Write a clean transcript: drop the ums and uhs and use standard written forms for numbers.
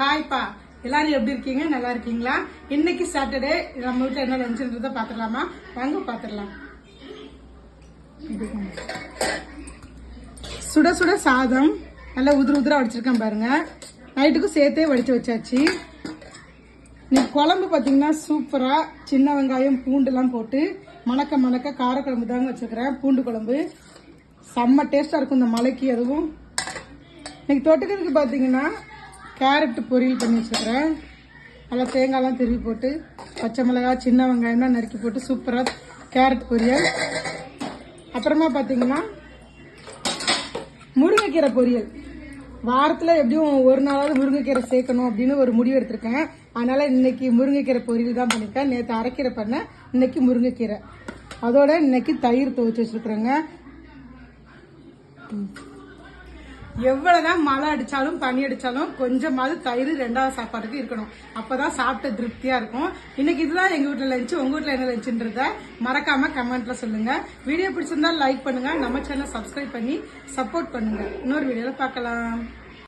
ஹாய்ப்பா, எல்லாரும் எப்படி இருக்கீங்க? நல்லா இருக்கீங்களா? இன்னைக்கு சாட்டர்டே நம்ம வீட்டுல என்ன லஞ்சுன்றத பாத்துடலாமா? வாங்க பாத்துடலாம். சுட சுட சாதம் நல்லா உதிர வடிச்சிருக்கேன் பாருங்க. நைட்டுக்கும் சேர்த்தே வடிச்சு வச்சாச்சு. இன்னைக்கு குழம்பு பாத்தீங்கன்னா சூப்பரா சின்ன வெங்காயம் பூண்டுலாம் போட்டு மணக்க காரக்குழம்பு தாங்க வச்சிருக்கிறேன். பூண்டு குழம்பு செம்ம டேஸ்டா இருக்கும் இந்த மலைக்கு. அதுவும் இன்னைக்கு தொட்டுக்கிறதுக்கு பாத்தீங்கன்னா கேரட் பொரியல் பண்ணி வச்சுக்கிறேன். நல்லா தேங்காய்லாம் திருவி போட்டு பச்சை மிளகாய் சின்ன வெங்காயம்லாம் நறுக்கி போட்டு சூப்பராக கேரட் பொரியல். அப்புறமா பார்த்தீங்கன்னா முருங்கைக்கீரை பொரியல். வாரத்தில் எப்படியும் ஒரு நாளாவது முருங்கைக்கீரை சேர்க்கணும் அப்படின்னு ஒரு முடிவு எடுத்திருக்கேன். அதனால இன்னைக்கு முருங்கைக்கீரை பொரியல் தான் பண்ணிட்டேன். நேற்று அரைக்கீரை பண்ணேன், இன்னைக்கு முருங்கைக்கீரை. அதோட இன்னைக்கு தயிர் துவைச்சு வச்சிருக்கிறேங்க. எவ்வளவுதான் மழை அடிச்சாலும் பனி அடிச்சாலும் கொஞ்சமாவது தயிர் ரெண்டாவது சாப்பாடுக்கு இருக்கணும். அப்பதான் சாப்பிட்ட திருப்தியா இருக்கும். இன்னைக்கு இதுதான் எங்க வீட்டுல லஞ்சு. உங்க வீட்டுல என்ன லஞ்சுன்றத மறக்காம கமெண்ட்ல சொல்லுங்க. வீடியோ பிடிச்சிருந்தா லைக் பண்ணுங்க, நம்ம சேனல் சப்ஸ்கிரைப் பண்ணி சப்போர்ட் பண்ணுங்க. இன்னொரு வீடியோல பார்க்கலாம்.